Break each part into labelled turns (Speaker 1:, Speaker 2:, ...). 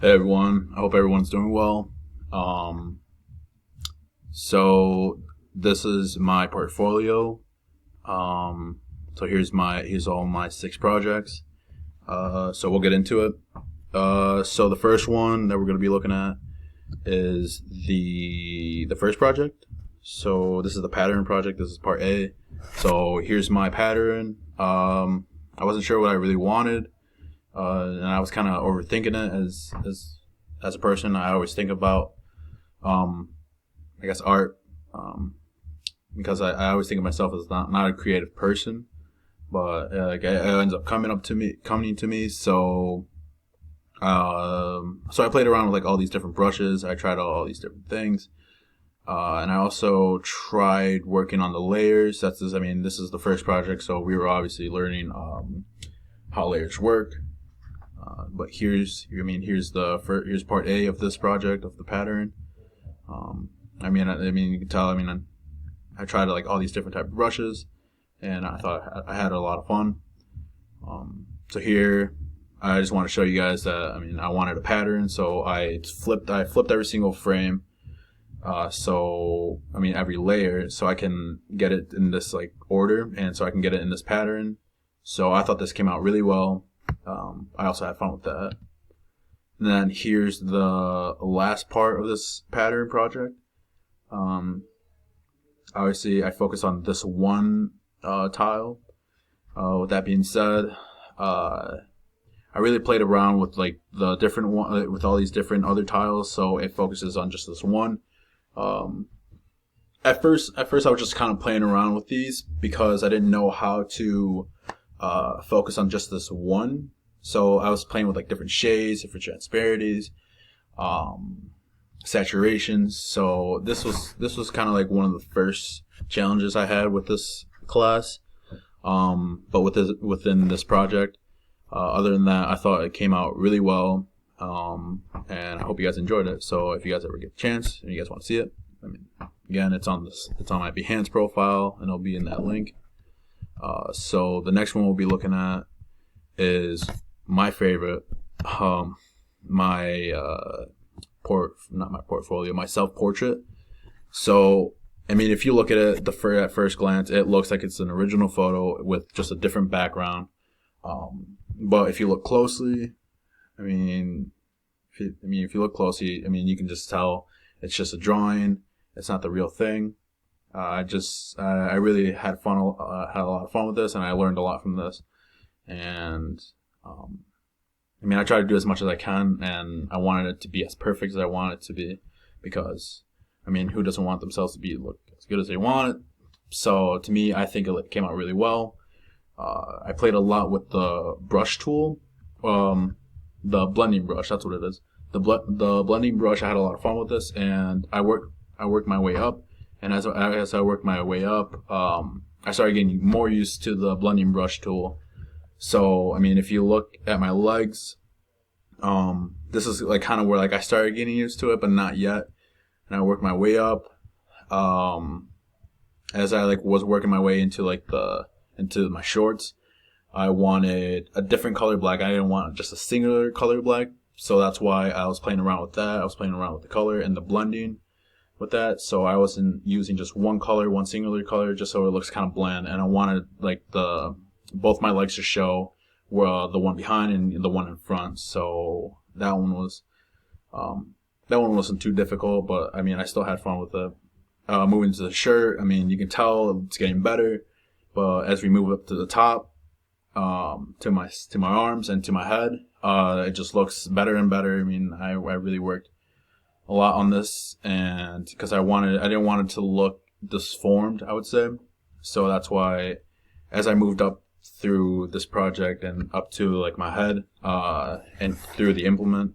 Speaker 1: Hey everyone, I hope everyone's doing well. Um, so this is my portfolio. Um, so here's all my 6 projects. So we'll get into it. So the first one that we're gonna be looking at is the first project. So this is the pattern project. This is part A. So here's my pattern. I wasn't sure what I really wanted, and I was kind of overthinking it as a person. I always think about um, I guess art, because I always think of myself as not a creative person, but it ends up coming to me. So I played around with like all these different brushes. I tried all these different things, and I also tried working on the layers. This is the first project, so we were obviously learning how layers work. But here's part A of this project of the pattern. You can tell. I tried like all these different type of brushes, and I thought I had a lot of fun. So here, I just want to show you guys that I wanted a pattern, so I flipped every single frame. Every layer, so I can get it in this like order, and so I can get it in this pattern. So I thought this came out really well. I also had fun with that. And then here's the last part of this pattern project. Um, Obviously, I focus on this one tile. With that being said, uh, I really played around with like the different one with all these different other tiles, so it focuses on just this one. Um, at first, I was just kind of playing around with these because I didn't know how to focus on just this one. So I was playing with like different shades, different transparities, um, saturations. So this was kind of like one of the first challenges I had with this class. But within this project, other than that, I thought it came out really well. And I hope you guys enjoyed it. So if you guys ever get a chance and you guys want to see it, again, it's on my Behance profile, and it'll be in that link. So the next one we'll be looking at is my favorite, my not my portfolio, my self portrait. So if you look at it at first glance, it looks like it's an original photo with just a different background. But if you look closely, if you look closely, you can just tell it's just a drawing. It's not the real thing. I really had a lot of fun with this, and I learned a lot from this. And um, I try to do as much as I can, and I wanted it to be as perfect as I want it to be, because who doesn't want themselves to look as good as they want it? So to me, I think it came out really well. I played a lot with the brush tool, the blending brush. That's what it is. The blending brush. I had a lot of fun with this, and I worked my way up. And as I worked my way up, I started getting more used to the blending brush tool. So if you look at my legs, this is like kind of where like I started getting used to it, but not yet. And I worked my way up. As I like was working my way into my shorts, I wanted a different color black. I didn't want just a singular color black, so that's why I was playing around with that. I was playing around with the color and the blending with that. So I wasn't using just one color, one singular color, just so it looks kind of bland. And I wanted like the both my legs to show, the one behind and the one in front. So that one wasn't too difficult, but I still had fun with it. Moving to the shirt, you can tell it's getting better, but as we move up to the top, to my arms and to my head, it just looks better and better. I really worked a lot on this, and because I didn't want it to look disformed, I would say. So that's why, as I moved up through this project and up to like my head, and through the implement,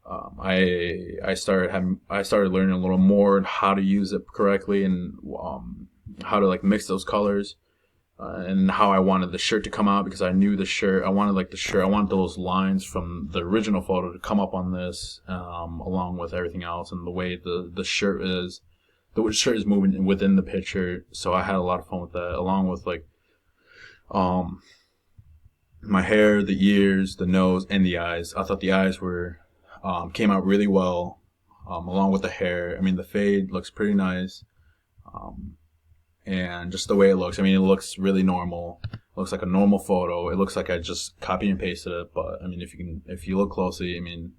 Speaker 1: I started learning a little more how to use it correctly, and how to like mix those colors, and how I wanted the shirt to come out, because I knew I wanted those lines from the original photo to come up on this, along with everything else, and the way the shirt is moving within the picture. So I had a lot of fun with that, along with like my hair, the ears, the nose, and the eyes. I thought the eyes were came out really well, along with the hair. I mean, the fade looks pretty nice. Um, and just the way it looks. I mean, it looks really normal. It looks like a normal photo. It looks like I just copy and pasted it. But I mean, if you look closely, I mean,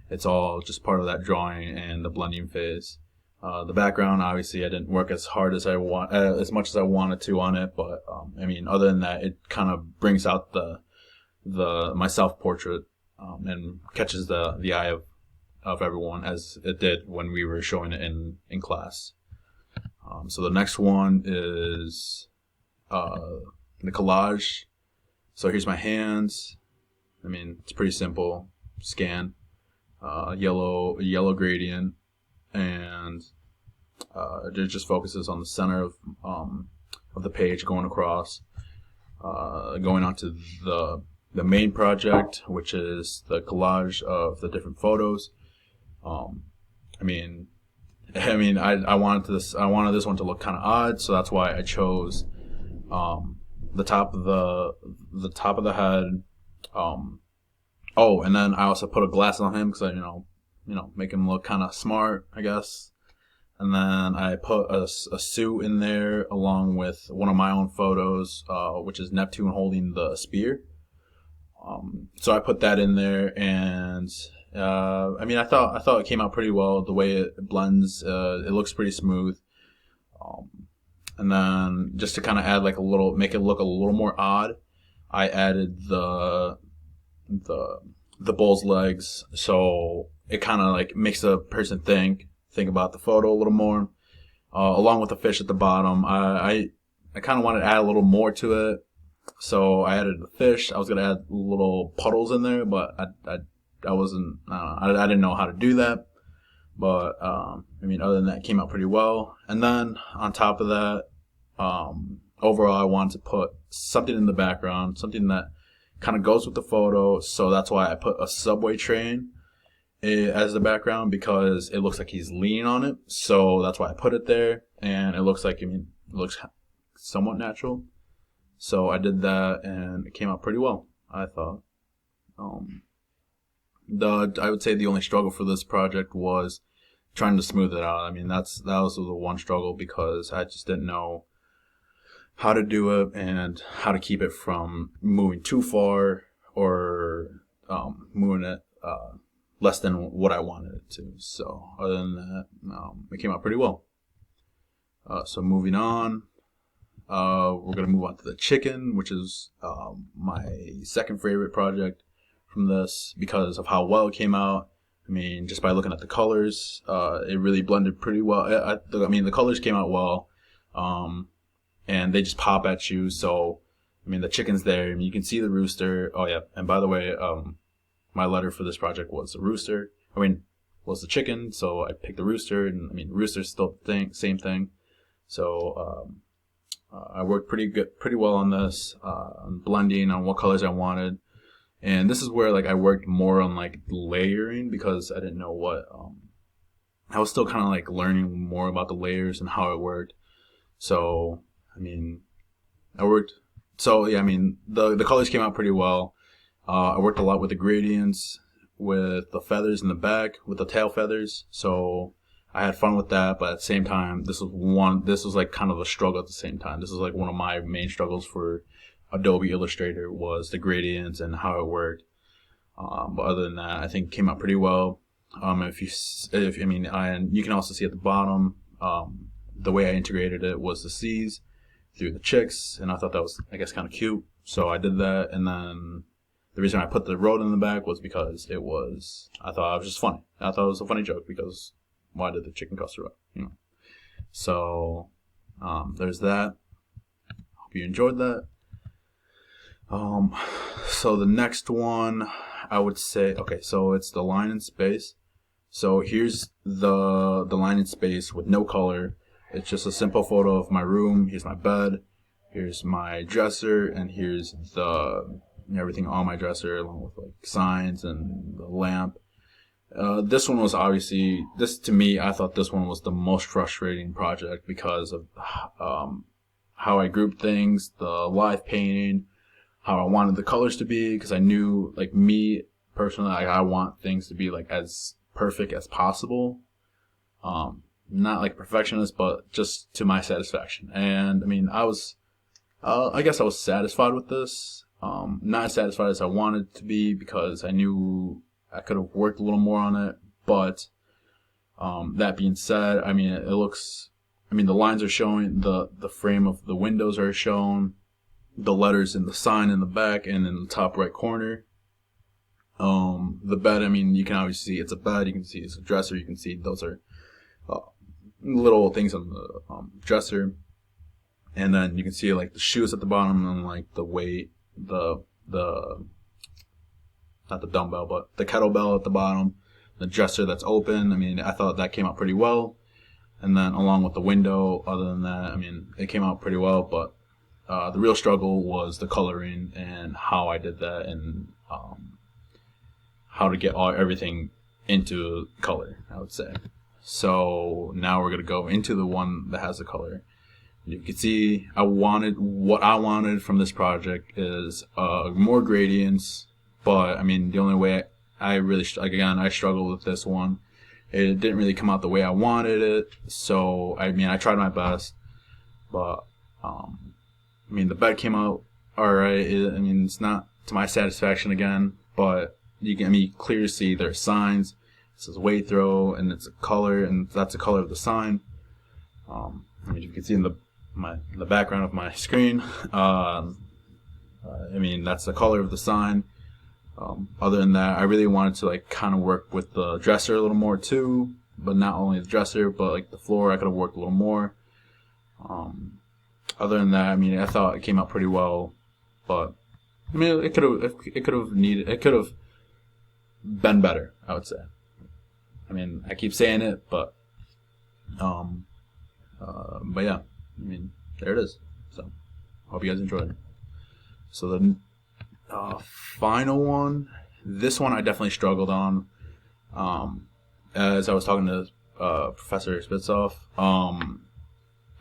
Speaker 1: it's all just part of that drawing and the blending phase. The background, obviously, I didn't work as hard as as much as I wanted to on it. But I mean, other than that, it kind of brings out my self portrait and catches the eye of everyone, as it did when we were showing it in class. So the next one is the collage. So here's my hands. I mean, it's pretty simple. Scan, yellow gradient, and it just focuses on the center of the page going across, going on to the main project, which is the collage of the different photos. I mean, I wanted this one to look kind of odd, so that's why I chose the top of the head. Oh, and then I also put a glass on him because make him look kind of smart, I guess. And then I put a suit in there along with one of my own photos, which is Neptune holding the spear. So I put that in there, and I thought it came out pretty well. The way it blends, it looks pretty smooth. And then just to kind of add make it look a little more odd, I added the bull's legs, so it kind of like makes the person think about the photo a little more. Along with the fish at the bottom, I kind of wanted to add a little more to it. So I added the fish. I was gonna add little puddles in there, but I wasn't. I didn't know how to do that. But other than that, it came out pretty well. And then on top of that, overall, I wanted to put something in the background, something that kind of goes with the photo. So that's why I put a subway train as the background, because it looks like he's leaning on it. So that's why I put it there, and it looks like it looks somewhat natural. So I did that, and it came out pretty well, I thought. I would say the only struggle for this project was trying to smooth it out. I mean, that was the one struggle, because I just didn't know how to do it and how to keep it from moving too far or moving it less than what I wanted it to. So other than that, it came out pretty well. So moving on. We're going to move on to the chicken, which is my second favorite project from this because of how well it came out. I mean, just by looking at the colors, it really blended pretty well. The colors came out well, and they just pop at you. So, the chicken's there. You can see the rooster. Oh, yeah. And by the way, my letter for this project was a rooster. Was the chicken. So I picked the rooster, and rooster's still the same thing. So, I worked pretty well on this, on blending, on what colors I wanted. And this is where I worked more on layering, because I didn't know what, I was still kind of learning more about the layers and how it worked. So, the colors came out pretty well. I worked a lot with the gradients, with the feathers in the back, with the tail feathers. So I had fun with that, but at the same time, this was kind of a struggle at the same time. This is one of my main struggles for Adobe Illustrator, was the gradients and how it worked. But other than that, I think it came out pretty well. You can also see at the bottom, the way I integrated it was the C's through the chicks, and I thought that was, kind of cute. So I did that, and then the reason I put the road in the back was because I thought it was just funny. I thought it was a funny joke, because why did the chicken cost a road? So there's that. Hope you enjoyed that. So the next one, I would say, okay, so it's the line in space. So here's the line in space with no color. It's just a simple photo of my room. Here's my bed. Here's my dresser, and here's everything on my dresser, along with signs and the lamp. This one was to me, I thought this one was the most frustrating project because of how I grouped things, the live painting, how I wanted the colors to be, because I knew, personally, I want things to be like as perfect as possible. Not like a perfectionist, but just to my satisfaction. And I mean, I guess I was satisfied with this. Not as satisfied as I wanted to be because I knew I could have worked a little more on it. But that being said, I mean, the lines are showing, the frame of the windows are shown, the letters in the sign in the back and in the top right corner. The bed, I mean, you can obviously see it's a bed, you can see it's a dresser, you can see those are uh, little things on the dresser. And then you can see like the shoes at the bottom and like the weight, the not the dumbbell, but the kettlebell at the bottom, the dresser that's open. I mean, I thought that came out pretty well. And then along with the window, other than that, I mean, it came out pretty well. But the real struggle was the coloring and how I did that and how to get everything into color, I would say. So now we're going to go into the one that has the color. You can see what I wanted from this project is more gradients, but I mean, the only way I really, again, I struggled with this one. It didn't really come out the way I wanted it, so I mean, I tried my best, but I mean, the bed came out alright. I mean, it's not to my satisfaction again, but you can clearly see there's signs. It says weight throw, and it's a color, and that's the color of the sign. I mean, you can see in the background of my screen. I mean, that's the color of the sign. Other than that, I really wanted to like kind of work with the dresser a little more too, but not only the dresser, but like the floor, I could have worked a little more. Other than that, I mean, I thought it came out pretty well, but I mean, it could have been better, I would say. I mean, I keep saying it, but yeah, I mean, there it is. So, hope you guys enjoyed it. So the final one, this one I definitely struggled on. As I was talking to Professor Spitzoff,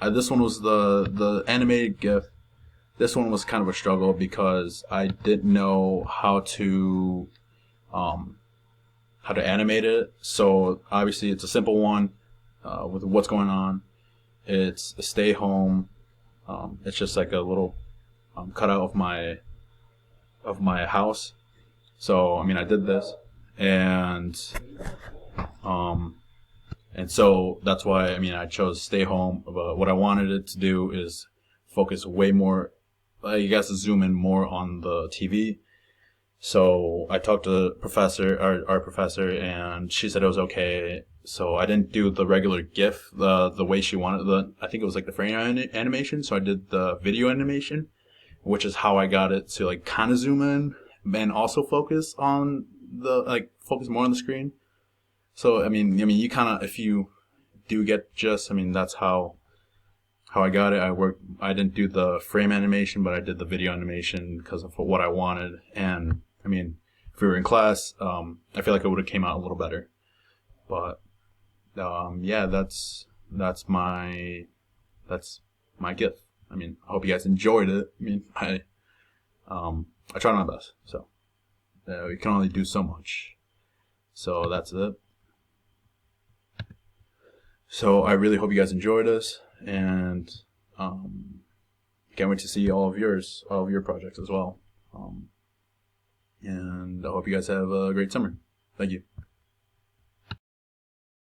Speaker 1: this one was the animated GIF. This one was kind of a struggle because I didn't know how to animate it. So obviously it's a simple one with what's going on. It's a stay home. It's just like a little cutout of my house. So I mean, I did this, and so that's why I mean I chose stay home. But what I wanted it to do is focus way more. I guess zoom in more on the TV. So I talked to our professor, and she said it was okay. So I didn't do the regular GIF the way she wanted. I think it was like the frame animation. So I did the video animation, which is how I got it to like kind of zoom in and also focus more on the screen. So I mean, you kind of, if you do get just, I mean, that's how I got it. I didn't do the frame animation, but I did the video animation because of what I wanted. And I mean, if we were in class, I feel like it would have came out a little better. But yeah, that's my gift. I mean, I hope you guys enjoyed it. I mean, I tried my best. So we can only do so much. So that's it. So I really hope you guys enjoyed this, and can't wait to see all of your projects as well. And I hope you guys have a great summer. Thank you.